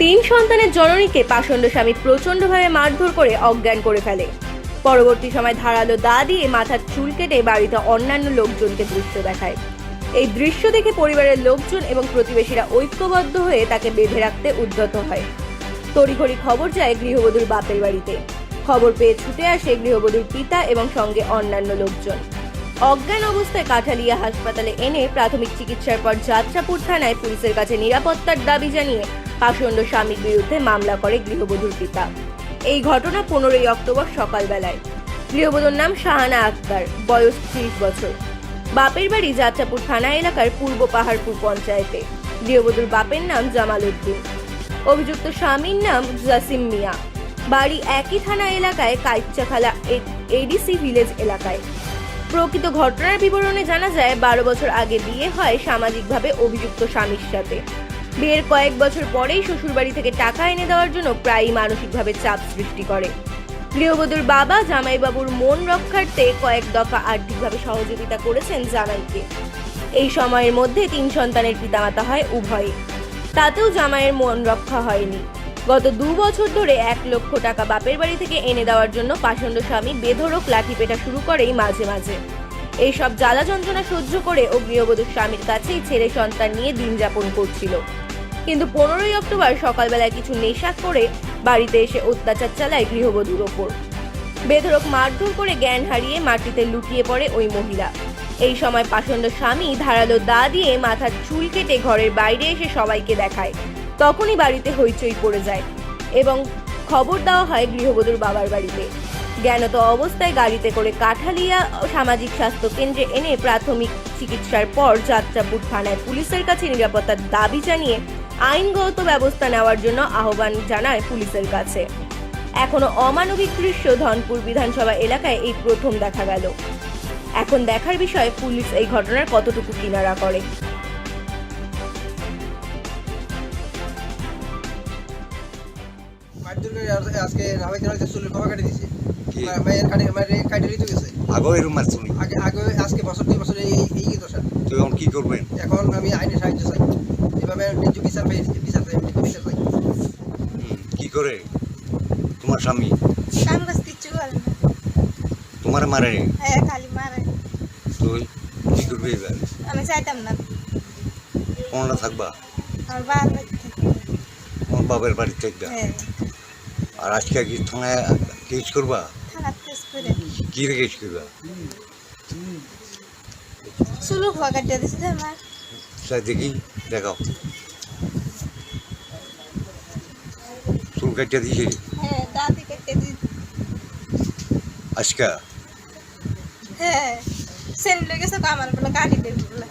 তিন সন্তানের জননীকে পাষণ্ড স্বামী প্রচণ্ডভাবে মারধর করে অজ্ঞান করে ফেলে। পরবর্তী সময় ধারালো দা দিয়ে মাথার চুল কেটে বাড়িতে অন্যান্য লোকজনকে দৃশ্য দেখায়। এই দৃশ্য দেখে পরিবারের লোকজন এবং প্রতিবেশীরা ঐক্যবদ্ধ হয়ে তাকে বেঁধে রাখতে উদ্যত হয়। তড়িঘড়ি খবর যায় গৃহবধূর বাপের বাড়িতে। খবর পেয়ে ছুটে আসে গৃহবধূর পিতা এবং সঙ্গে অন্যান্য লোকজন। অজ্ঞান অবস্থায় কাঠালিয়া হাসপাতালে এনে প্রাথমিক চিকিৎসার পর যাত্রাপুর থানায় পুলিশের কাছে নিরাপত্তার দাবি জানিয়ে পাষণ্ড স্বামীর বিরুদ্ধে মামলা করে গৃহবধূর পিতা। এই ঘটনা 15ই অক্টোবর সকালবেলায়। গৃহবধূর নাম শাহানা আক্তার, বয়স 30 বছর। বাপের বাড়ি যাত্রাপুর থানা এলাকার পূর্ব পাহাড়পুর পঞ্চায়েতে। গৃহবধূর বাপের নাম জামাল উদ্দিন। অভিযুক্ত স্বামীর নাম জাসিম মিয়া। বাড়ি একই থানা এলাকায় কাইচ্চাখালা এডিসি ভিলেজ এলাকায়। প্রকৃত ঘটনার বিবরণে জানা যায় 12 বছর আগে বিয়ে হয় সামাজিকভাবে অভিযুক্ত স্বামীর সাথে। বিয়ের কয়েক বছর পরেই শ্বশুরবাড়ি থেকে টাকা এনে দেওয়ার জন্য প্রায়ই মানসিকভাবে চাপ সৃষ্টি করে। গৃহবধূর বাবা জামাইবাবুর মন রক্ষার্থে কয়েক দফা আর্থিকভাবে সহযোগিতা করেছেন জামাইকে। এই সময়ের মধ্যে 3 সন্তানের পিতামাতা হয় উভয়ে। তাতেও জামাইয়ের মন রক্ষা হয়নি। গত 2 বছর ধরে 1 লক্ষ টাকা বাপের বাড়ি থেকে এনে দেওয়ার জন্য পাষণ্ড স্বামী বেধড়ক লাঠিপেটা শুরু করেই মাঝে মাঝে। এইসব জ্বালা যন্ত্রণা সহ্য করে ও গৃহবধূর স্বামীর কাছেই ছেলে সন্তান নিয়ে দিন যাপন করছিল। কিন্তু 15ই অক্টোবর সকালবেলায় কিছু নেশা করে বাড়িতে এসে অত্যাচার চালায় গৃহবধূর ওপর। বেধড়ক মারধর করে জ্ঞান হারিয়ে মাটিতে লুটিয়ে পড়ে ওই মহিলা। এই সময় পাষণ্ড স্বামী ধারালো দা দিয়ে মাথার চুল কেটে ঘরের বাইরে এসে সবাইকে দেখায়। তখনই বাড়িতে হইচই পড়ে যায় এবং খবর দেওয়া হয় গৃহবধূর বাবার বাড়িতে। জ্ঞানত অবস্থায় গাড়িতে করে কাঠালিয়া সামাজিক স্বাস্থ্য কেন্দ্রে এনে প্রাথমিক চিকিৎসার পর যাত্রাপুর থানায় পুলিশের কাছে নিরাপত্তার দাবি জানিয়ে আইনগত ব্যবস্থা নেওয়ার জন্য আহ্বান জানায় পুলিশের কাছে। এখনো অমানবিক দৃশ্য ধনপুর বিধানসভা এলাকায় এই প্রথম দেখা গেল। এখন দেখার বিষয় পুলিশ এই ঘটনার কতটুকু কিনারা করে। আজকে চুলের খবর কাটি দিছে কাটি দিতে গেছে আগে এরকম মারছো আগে আজকে বছর 2 বছর এই দশা। তুই এখন কি করবেন? এখন আমি আইনের সাহায্য চাই, এভাবে ন্যায্য বিচার চাই। কি করে তোমার স্বামী কাম কাজ কিচ্ছু করে না। তোমার মারে? হ্যাঁ, খালি মারে। তুই কি করবি এবার? আমি চাইতাম না। কোনটা থাকবা? আমার বাবার বাড়ি থাকবে। তোমার বাবার বাড়ি থাকবা? হ্যাঁ। আর আজকে কি থানায় কেস করবা? থানার কেস করে। কি রে কেস করবা? চুলু খোয়া কাটিয়ে দিছে আমার। তাই দেখি, দেখাও। চুল কাটিয়ে দিয়েছে হ্যাঁ, দাঁতি কেটে দিছে। আজকা? হ্যাঁ, সেন লেগেছে আমার বলে কাটি দেবে বলে।